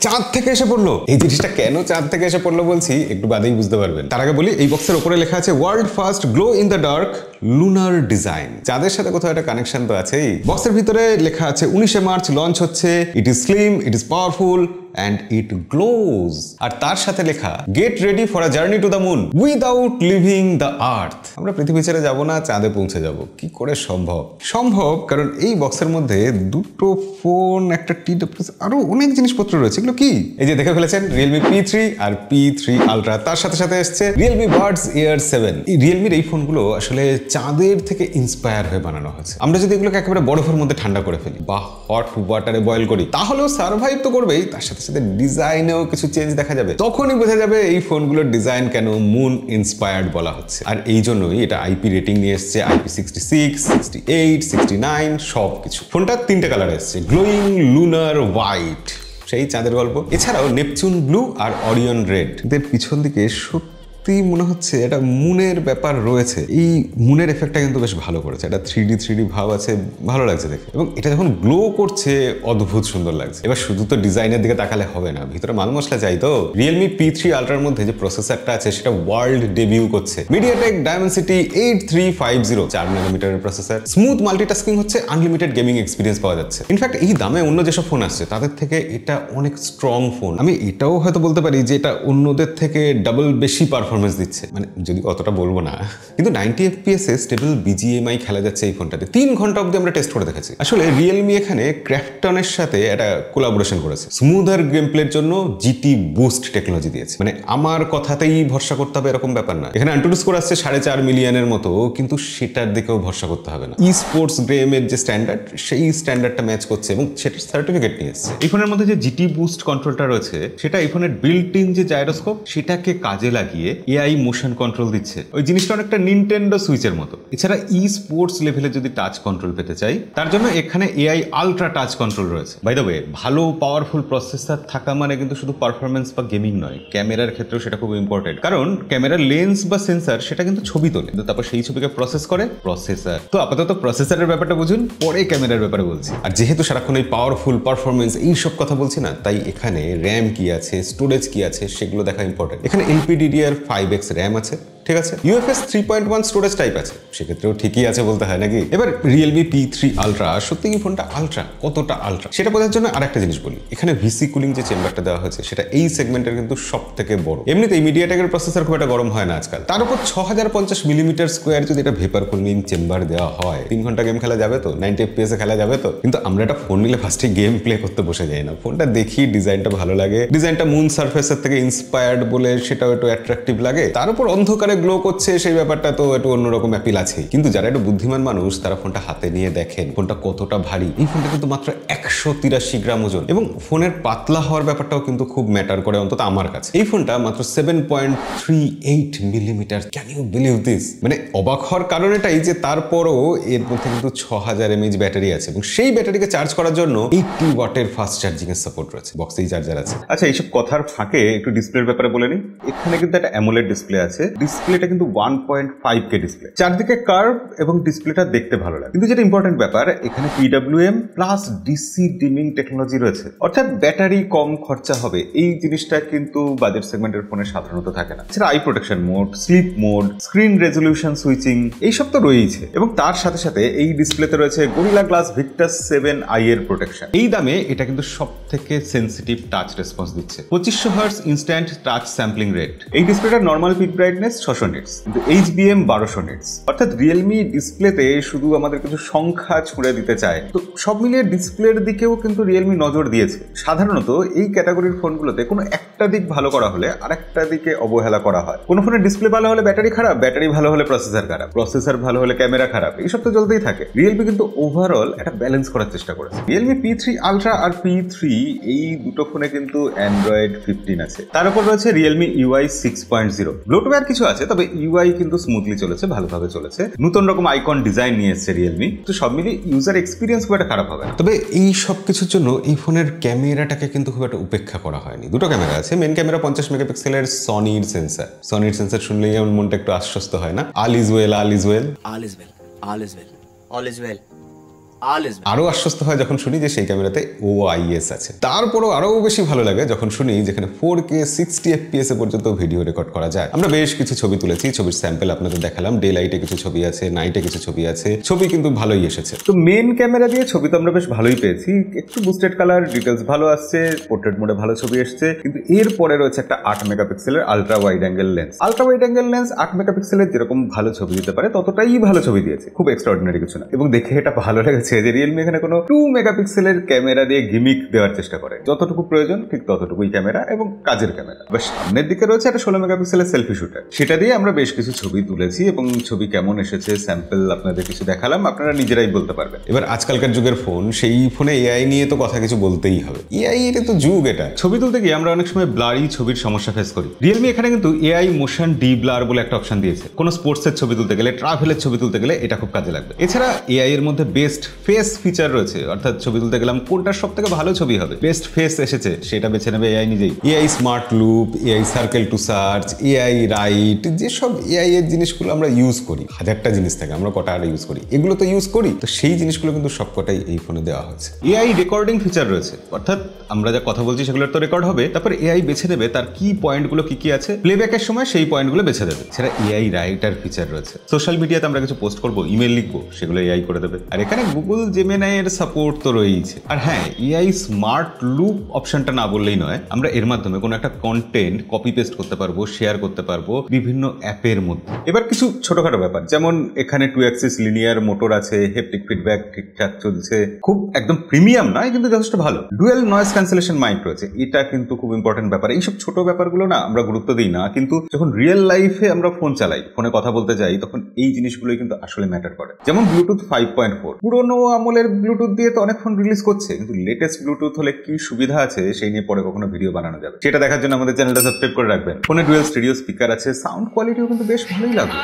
চাঁদ থেকে এসে পড়লো। এই জিনিসটা কেন চাঁদ থেকে এসে পড়লো বলছি, একটু বাদেই বুঝতে পারবেন। তার আগে বলি, এই বক্সের উপরে লেখা আছে world first glow in the dark lunar design. চাঁদের সাথে কোথাও একটা কানেকশন তো আছেই। বক্সের ভিতরে লেখা আছে 19শে মার্চ লঞ্চ হচ্ছে, it is slim, it is powerful and it glows। আর তার সাথে লেখা get ready for a journey to the moon without leaving the earth। আমরা পৃথিবী ছেড়ে যাব না, চাঁদে পৌঁছে যাব। কি করে সম্ভব? সম্ভব কারণ এই বক্সের মধ্যে দুটো ফোন, একটা TWS, আরো অনেক জিনিসপত্র রয়েছে। এগুলো কি? এই যে দেখে ফেলেছেন Realme P3 আর P3 Ultra। তার সাথে সাথে এসছে Realme Buds Air 7। এই Realme এই ফোনগুলো আসলে চাঁদের থেকে ইন্সপায়ার হয়ে বানানো হয়েছে। আমরা যদি এগুলোকে একেবারে বরফের মধ্যে ঠান্ডা করে ফেলি বা হট ওয়াটারে বয়েল করি, তাহলেও সার্ভাইভ তো করবেই, তার সাথে সাথে ডিজাইনেও কিছু চেঞ্জ দেখা যাবে। তখনই বোঝা যাবে এই ফোনগুলোর ডিজাইন কেন মুন ইন্সপায়ার্ড বলা হচ্ছে। আর এই জন্যই এটা IP রেটিং নিয়ে এসছে, IP66, 68, 69 সব কিছু। ফোনটা 3টে কালার এসছে, গ্লোয়িং, লুনার, হোয়াইট, সেই চাঁদের গল্প। এছাড়াও নেপচুন ব্লু আর অরিয়ন রেড। এদের পিছন দিকে মনে হচ্ছে এটা মুনের ব্যাপার রয়েছে। এই মুনের এফেক্টটা কিন্তু বেশ ভালো করেছে। এটা 3D ভাব আছে, ভালো লাগছে দেখে। এবং এটা যখন গ্লো করছে অদ্ভুত সুন্দর লাগছে। এবার শুধু তো ডিজাইনের দিকে তাকালে হবে না, ভিতরে মাল মশলা চাই তো। Realme P3 Ultraর মধ্যে যে প্রসেসরটা আছে সেটা ওয়ার্ল্ড ডেবিউ করছে। MediaTek Dimensity 8350, 4 nanometer processor. Smooth multitasking হচ্ছে, আনলিমিটেড গেমিং এক্সপিরিয়েন্স পাওয়া যাচ্ছে। ইনফ্যাক্ট এই দামে অন্য যেসব ফোন আসছে তাদের থেকে এটা অনেক স্ট্রং ফোন। আমি এটাও হয়তো বলতে পারি যে এটা অন্যদের থেকে ডাবল বেশি পারফরমেন্স দিচ্ছে, মানে যদি অতটা বলবো না, কিন্তু 90 FPS এ স্টেবল BGMI খেলা যাচ্ছে এই ফোনটাতে। 3 ঘন্টা অবধি আমরা টেস্ট করে দেখেছি। আসলে Realme এখানে ক্র্যাফটনের সাথে একটা কোলাবোরেশন করেছে। স্মুদার গেম প্লের জন্য GT বুস্ট টেকনোলজি দিয়েছে। মানে আমার কথাতেই ভরসা করতে হবে এরকম ব্যাপার না। এখানে AnTuTu স্কোর আসছে 4.5 মিলিয়নের মতো, কিন্তু সেটার দিকেও ভরসা করতে হবে না। স্পোর্টস গেমের যে স্ট্যান্ডার্ড, সেই স্ট্যান্ডার্ডটা ম্যাচ করছে এবং সেটার সার্টিফিকেট নিয়ে এসছে। এই ফোনের মধ্যে যে GT বুস্ট কন্ট্রোলটা রয়েছে, সেটা এই ফোনের বিল্ট ইন যে জাইরোস্কোপ, সেটাকে কাজে লাগিয়ে AI মোশন কন্ট্রোল দিচ্ছে। ওই জিনিসটা অনেকটা নিনটেন্ডো সুইচের মতো। এছাড়া স্পোর্টস লেভেলে যদি টাচ কন্ট্রোল পেতে চাই, তার জন্য এখানে AI আলট্রা টাচ কন্ট্রোল রয়েছে। বাই দ্য ওয়ে, ভালো পাওয়ারফুল প্রসেসর থাকা মানে কিন্তু শুধু পারফরমেন্স বা গেমিং নয়, ক্যামেরার ক্ষেত্রেও সেটা খুব ইম্পর্টেন্ট। কারণ ক্যামেরার লেন্স বা সেন্সর সেটা কিন্তু ছবি তোলে, কিন্তু তারপর সেই ছবিকে প্রসেস করে প্রসেসর। তো আপাতত প্রসেসরের ব্যাপারটা বুঝুন, পরে ক্যামেরার ব্যাপারে বলছি। আর যেহেতু সারাক্ষণ এই পাওয়ারফুল পারফরমেন্স এইসব কথা বলছি না, তাই এখানে র্যাম কি আছে, স্টোরেজ কি আছে সেগুলো দেখা ইম্পর্টেন্ট। এখানে LPDDR5X র্যাম আছে, ঠিক আছে। UFS 3.1 স্টোরেজ টাইপ আছে, সেক্ষেত্রেও ঠিকই আছে বলতে হয় নাকি। এবার Realme P3 Ultra, সত্যি কি ফোনটা আলট্রা? কতটা আলট্রা সেটা বোঝার জন্য আরেকটা জিনিস বলি। এখানে ভিসি কুলিং যে চেম্বারটা দেওয়া হয়েছে, সেটা এই সেগমেন্টের কিন্তু সব থেকে বড়। এমনিতেই মিডিয়াটেকের প্রসেসর খুব একটা গরম হয় না আজকাল। তার উপর 6050 মিলিমিটার স্কোয়ার যদি এটা ভেপার কুলিং চেম্বার দেওয়া হয়, 3 ঘন্টা গেম খেলা যাবে তো, 90 FPS এ খেলা যাবে তো। কিন্তু আমরা একটা ফোন নিলে ফার্স্টে গেম প্লে করতে বসে যাই না, ফোনটা দেখি, ডিজাইনটা ভালো লাগে, ডিজাইনটা মুন সারফেসের থেকে ইন্সপায়ার্ড বলে সেটাও একটু অ্যাট্রাকটিভ লাগে। তার উপর অন্ধকারে গ্লো করছে, সেই ব্যাপারটা তো একটু অন্যরকম অ্যাপিল আছেই। কিন্তু যারা একটু বুদ্ধিমান মানুষ, তারা ফোনটা হাতে নিয়ে দেখেন ফোনটা কতটা ভারী। এই ফোনটা কিন্তু মাত্র 183 গ্রাম ওজন, এবং ফোনের পাতলা হওয়ার ব্যাপারটাও কিন্তু খুব ম্যাটার করে, অন্তত আমার কাছে। এই ফোনটা মাত্র 7.38 millimetre. Can you believe this? মানে অবাক হওয়ার কারণ এটাই যে তারপরও এর মধ্যে কিন্তু 6000 mAh ব্যাটারি আছে, এবং সেই ব্যাটারিকে চার্জ করার জন্য 80 ওয়াটের ফাস্ট চার্জিং এর সাপোর্ট রয়েছে। বক্সেই চার্জার আছে। আচ্ছা, এইসব কথার ফাঁকে একটু ডিসপ্লের ব্যাপারে বলে নিই। এখানে কিন্তু একটা অ্যামোলেড ডিসপ্লে আছে। ডিসপ্লেটা কিন্তু 1.5K ডিসপ্লে, চারদিকে কার্ভ এবং ডিসপ্লেটা দেখতে ভালো লাগে। কিন্তু যেটা ইম্পর্টেন্ট ব্যাপার, এখানে PWM plus DC dimming technology রয়েছে, অর্থাৎ ব্যাটারি কম খরচা হবে। এই জিনিসটা কিন্তু বাজেট সেগমেন্টের ফোনে সাধারণত থাকে না। এছাড়া I protection mode, sleep mode, screen resolution switching, এইসব তো রয়েছে। এবং তার সাথে সাথে এই ডিসপ্লেতে রয়েছে গরিলা গ্লাস ভিক্টাস 7i এর প্রোটেকশন। এই দামে এটা কিন্তু সব থেকে সেন্সিটিভ টাচ রেসপন্স দিচ্ছে। 2500 hertz instant touch sampling rate. এই ডিসপ্লেটার নর্মাল পিক ব্রাইটনেস 600 নিটস, কিন্তু HBM 1200 নিটস। অর্থাৎ Realme ডিসপ্লেতে শুধু আমাদের কিছু সংখ্যা ছুড়ে দিতে চায়। তো সব মিলিয়ে ডিসপ্লের দিকেও কিন্তু Realme নজর দিয়েছে। সাধারণত এই ক্যাটাগরির ফোনগুলোতে কোনো একটা দিক ভালো করা হলে আরেকটা দিকে অবহেলা করা হয়। কোনো ফোনের ডিসপ্লে ভালো হলে ব্যাটারি খারাপ, ব্যাটারি ভালো হলে প্রসেসর খারাপ, প্রসেসর ভালো হলে ক্যামেরা খারাপ, এইসব তো চলতেই থাকে। Realme কিন্তু ওভারঅল একটা ব্যালেন্স করার চেষ্টা করেছে। Realme P3 Ultra আর P3 এই দুটো ফোনে কিন্তু Android 15 আছে। তার উপর রয়েছে Realme UI 6.0। ব্লোটওয়্যার কিছু আছে, তবে UI কিন্তু স্মুথলি চলেছে, ভালোভাবে চলেছে। নতুন রকম আইকন ডিজাইন নিয়ে এসেছে Realme। তো সব মিলিয়ে ইউজার এক্সপিরিয়েন্স খুব একটা খারাপ হবে না। তবে এই সব কিছুর জন্য এই ফোনের ক্যামেরাটাকে কিন্তু খুব একটা উপেক্ষা করা হয়নি। দুটো ক্যামেরা আছে। মেন ক্যামেরা 50 মেগাপিক্সেলের সনির সেন্সর। সনির সেন্সর শুনলেই আমার মনটা একটু আশ্বস্ত হয় না? All is well, all is well, all is well, all is well, all is well, all is well. আরো আশ্বস্ত হয় যখন শুনি যে সেই ক্যামেরাতে OIS আছে। তারপরও আরো বেশি ভালো লাগে যখন শুনি যেখানে 4K 60 FPS এ পর্যন্ত ভিডিও রেকর্ড করা যায়। আমরা বেশ কিছু ছবি তুলেছি, ছবির স্যাম্পল আপনাদের দেখালাম, ডে লাইটে কিছু ছবি আছে, নাইটে কিছু ছবি আছে, ছবি কিন্তু ভালোই এসেছে। তো মেন ক্যামেরা দিয়ে ছবি তো আমরা বেশ ভালোই পেয়েছি, একটু বুস্টেড কালার, ডিটেলস ভালো আসছে, পোর্ট্রেট মোডে ভালো ছবি এসছে, কিন্তু এরপরে রয়েছে একটা 8 মেগাপিক্সেলের ultra wide angle lens. Ultra wide angle lens 8 মেগাপিক্সেলের যেরকম ভালো ছবি দিতে পারে ততটাই ভালো ছবি দিয়েছে, খুব এক্সট্রাঅর্ডিনারি কিছু না। এবং দেখে এটা ভালো লেগেছে যে রিয়েলমি এখানে কোনো 2 মেগাপিক্সেলের ক্যামেরা দিয়ে গিমিক দেওয়ার চেষ্টা করে, যতটুকু প্রয়োজন ঠিক ততটুকুই ক্যামেরা এবং কাজের ক্যামেরা। এবার সামনের দিকে রয়েছে একটা 16 মেগাপিক্সেলের সেলফি শুটার, সেটা দিয়ে আমরা বেশ কিছু ছবি তুলেছি এবং ছবি কেমন এসেছে স্যাম্পল আপনাদের কিছু দেখালাম, আপনারা নিজেরাই বলতে পারবেন। এবার আজকালকার যুগের ফোন, সেই ফোনে এআই নিয়ে তো কথা কিছু বলতেই হবে। এআই এটা তো যুগ, এটা ছবি তুলতে গিয়ে আমরা অনেক সময় ব্লারি ছবির সমস্যা ফেস করি। রিয়েলমি এখানে কিন্তু এআই মোশন ডি ব্লার বলে একটা অপশন দিয়েছে। কোনো স্পোর্টসের ছবি তুলতে গেলে, ট্রাভেলের ছবি তুলতে গেলে এটা খুব কাজে লাগবে। এছাড়া এআই এর মধ্যে বেস্ট ফেস ফিচার রয়েছে, অর্থাৎ ছবি তুলতে গেলাম কোনটার সব থেকে ভালো ছবি হবে, বেস্ট ফেস এসেছে সেটা বেছে নেবে এআই নিজেই। AI smart loop, AI circle to search, AI write, যেসব এআই এর জিনিসগুলো আমরা ইউজ করি, হাজারটা জিনিস থাকে, আমরা কটা আর ইউজ করি, এগুলো তো ইউজ করি, তো সেই জিনিসগুলো কিন্তু সবকটাই এই ফোনে দেওয়া হয়েছে। এআই রেকর্ডিং ফিচার রয়েছে, অর্থাৎ আমরা যা কথা বলছি সেগুলোর তো রেকর্ড হবে, তারপর এআই বেছে নেবে তার কি পয়েন্টগুলো কি আছে, প্লেব্যাকের সময় সেই পয়েন্টগুলো বেছে দেবে। সেটা এআই রাইটার ফিচার রয়েছে। সোশ্যাল মিডিয়াতে আমরা কিছু পোস্ট করবো, ইমেল লিখবো, সেগুলো এআই করে দেবে। আর এখানে গুগল জেমিনাই এর সাপোর্ট তো রয়েছে। আর হ্যাঁ, এআই স্মার্ট লুপ অপশনটা না বললেই নয়, আমরা এর মাধ্যমে কোনো একটা কন্টেন্ট কপি পেস্ট করতে পারবো, শেয়ার করতে পারবো বিভিন্ন অ্যাপের মধ্যে। এবার কিছু ছোটখাটো ব্যাপার, যেমন এখানে 2 অ্যাক্সিস লিনিয়ার মোটর আছে, হেপটিক ফিডব্যাক ঠিকঠাক চলছে, খুব একদম প্রিমিয়াম নয় কিন্তু যথেষ্ট ভালো। ডুয়েল নয়েজ ক্যান্সেলেশন মাইক রয়েছে, এটা কিন্তু খুব ইম্পর্টেন্ট ব্যাপার। এইসব ছোট ব্যাপারগুলো না আমরা গুরুত্ব দিই না, কিন্তু যখন রিয়েল লাইফে আমরা ফোন চালাই, ফোনে কথা বলতে যাই, তখন এই জিনিসগুলোই কিন্তু আসলে ম্যাটার করে। যেমন ব্লুটুথ 5.4, পুরোনো আমলের ব্লুটুথ দিয়ে তো অনেক ফোন রিলিজ করছে, কিন্তু লেটেস্ট ব্লুটুথ হলে কি সুবিধা আছে সেই নিয়ে পরে কখনো ভিডিও বানানো যাবে। সেটা দেখার জন্য আমাদের চ্যানেলটা সাবস্ক্রাইব করে রাখবেন। ফোনে ডুয়েল স্টেরিও স্পিকার আছে, সাউন্ড কোয়ালিটিও কিন্তু বেশ ভালোই লাগবে।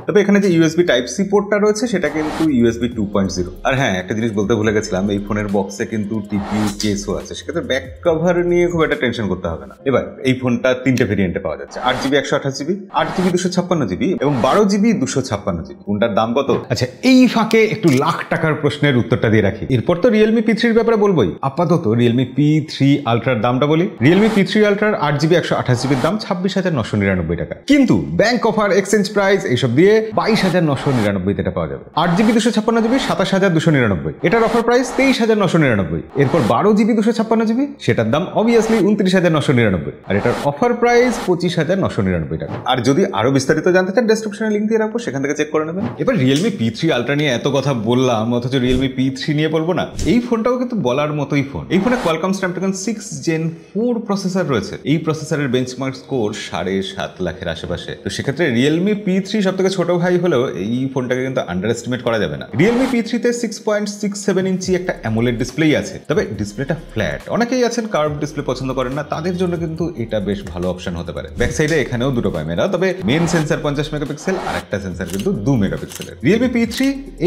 তবে এখানে যে ইউএসবি টাইপ সি পোর্টটা রয়েছে সেটা কিন্তু ইউএসবি 2.0। আর হ্যাঁ, একটা জিনিস বলতে ভুলে গেছিলাম, এই ফোনের বক্সে কিন্তু টিপিইউ কেসও আছে, সেক্ষেত্রে ব্যাক কভার নিয়ে খুব একটা টেনশন করতে হবে না। এবার এই ফোনটা 3টে ভেরিয়েন্টে পাওয়া যাচ্ছে, 8GB 128GB, 8GB 256GB এবং 12GB 256GB। কোনটার দাম কত? আচ্ছা, এই ফাঁকে একটু লাখ টাকার প্রশ্নের উত্তরটা দিয়ে রাখি, এরপর তো রিয়েলমি P3 ব্যাপারে বলবোই। আপাতত রিয়েলমি P3 আলট্রার দামটা বলি। রিয়েলমি P3 আলট্রার 8GB 128GB দাম 26,999 টাকা, কিন্তু ব্যাংক অফার, এক্সচেঞ্জ প্রাইস এইসব দিয়ে 22,999 এটা পাওয়া যাবে। 8GB 256GB 27,299, এটার অফার প্রাইস 23,999। এরপর 12GB 256GB, সেটার দাম অবভিয়াসলি 29,999, আর এটার অফার প্রাইস 25,999 টাকা। আর যদি আরো বিস্তারিত জানতে চান, ডেসক্রিপশনে লিংক দিয়ে রাখবো, সেখান থেকে চেক করে নেবেন। এবার রিয়েলমি P3 আলট্রা নিয়ে এত কথা বললাম, অথচ রিয়েলমি P3 নিয়ে বলবো না? এই ফোনটাও কিন্তু বলার মতোই ফোন। এই ফোনে কোয়ালকম স্ন্যাপড্রাগন 6 Gen 4 প্রসেসর রয়েছে। এই প্রসেসরের বেঞ্চমার্ক স্কোর 7.5 লাখের আশেপাশে। তো সেক্ষেত্রে রিয়েলমি P3 সব থেকে ছোট ভাই হলেও এই ফোনটাকে কিন্তু আন্ডার এস্টিমেট করা যাবে না। রিয়েলমি P3 তে 6.67 ইঞ্চি একটা অ্যামোলেড ডিসপ্লে আছে, তবে ডিসপ্লেটা ফ্ল্যাট। অনেকেই আছেন কার্ভ ডিসপ্লে পছন্দ করেন না, তাদের জন্য কিন্তু এটা বেশ ভালো অপশন হতে পারে। ব্যাক সাইডে এখানেও দুটো ক্যামেরা, তবে মেন সেন্সর 50 মেগাপিক্সেল আর একটা সেন্সর কিন্তু 2 মেগাপিক্সেলের। রিয়েলমি P3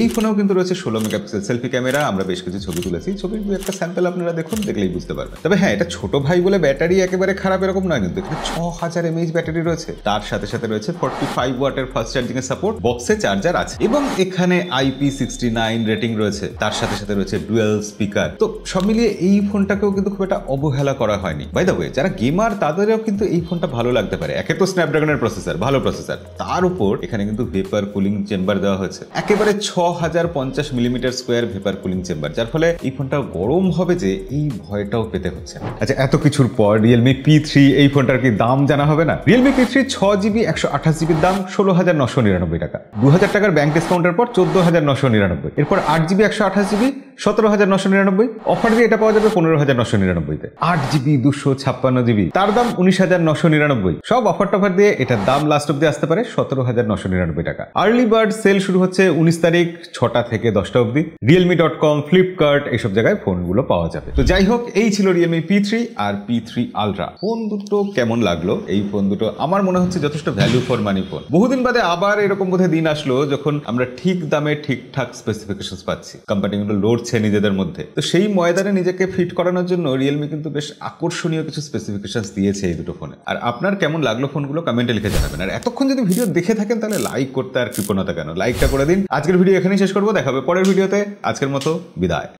এই ফোনেও কিন্তু রয়েছে 16 মেগাপিক্সেল সেলফি ক্যামেরা। আমরা বেশ কিছু ছবি তুলেছি, ছবির একটা স্যাম্পল আপনারা দেখুন, দেখলেই বুঝতে পারবেন। তবে হ্যাঁ, এটা ছোট ভাই বলে ব্যাটারি একেবারে খারাপ এরকম নয়, কিন্তু এখানে 6000 mAh ব্যাটারি রয়েছে, তার সাথে সাথে রয়েছে 45 ওয়াটের ফাস্ট চার্জিং এর সাপোর্ট, বক্সে চার্জার আছে এবং এখানে IP69 রেটিং রয়েছে, তার সাথে সাথে রয়েছে ডুয়েল স্পিকার। তো সব মিলিয়ে এই ফোনটাকেও কিন্তু খুব একটা অবহেলা করা হয়নি। বাই দ্য ওয়ে, যারা গেমার তাদেরও কিন্তু এই ফোনটা ভালো লাগতে পারে। একে তো স্ন্যাপড্রাগনের প্রসেসর, ভালো প্রসেসর, তার উপর এখানে কিন্তু ভেপার কুলিং চেম্বার দেওয়া হয়েছে, একেবারে 6050 millimetre square vapour cooling chamber, যার ফলে এই ফোনটা গরম হবে যে এই ভয়টাও পেতে হচ্ছে না। আচ্ছা, এত কিছুর পর রিয়েলমি P3 এই ফোনটার কি দাম জানা হবে না? রিয়েলমি P3 6GB 128GB দাম 16,999 টাকা। 2000 টাকার ব্যাংক ডিসকাউন্টের পর 14,999। এরপর 8GB 128GB 17,999। অফার দিয়ে এটা পাওয়া যাবে 15,999-তে। 8GB 256GB তার দাম 19,999। সব অফার টফার দিয়ে এটার দাম লাস্ট অব্দি আসতে পারে 17,999 টাকা। আর্লি বার্ড সেল শুরু হচ্ছে 19 তারিখ 6টা থেকে 10টা অব্দি। realme.com, ফ্লিপকার্ট এইসব জায়গায় ফোনগুলো পাওয়া যাবে। তো যাই হোক, এই ছিল রিয়েলমি P3 আর P3 আলট্রা। ফোন দুটো কেমন লাগলো? এই ফোন দুটো আমার মনে হচ্ছে যথেষ্ট ভ্যালু ফর মানি ফোন। বহুদিন বাদে আবার এরকম বোধহয় দিন আসলো যখন আমরা ঠিক দামে ঠিকঠাক স্পেসিফিকেশন পাচ্ছি। কোম্পানি কিন্তু লোড করছে নিজেদের মধ্যে। তো সেই ময়দানে নিজেকে ফিট করানোর জন্য রিয়েলমি কিন্তু বেশ আকর্ষণীয় কিছু স্পেসিফিকেশনস দিয়েছে এই দুটো ফোনে। আর আপনার কেমন লাগলো ফোনগুলো কমেন্টে লিখে জানাবেন। আর এতক্ষণ যদি ভিডিও দেখে থাকেন তাহলে লাইক করতে আর কৃপণতা কেন, লাইকটা করে দিন। আজকের ভিডিও এখানেই শেষ করবো, দেখা হবে পরের ভিডিওতে। আজকের মতো বিদায়।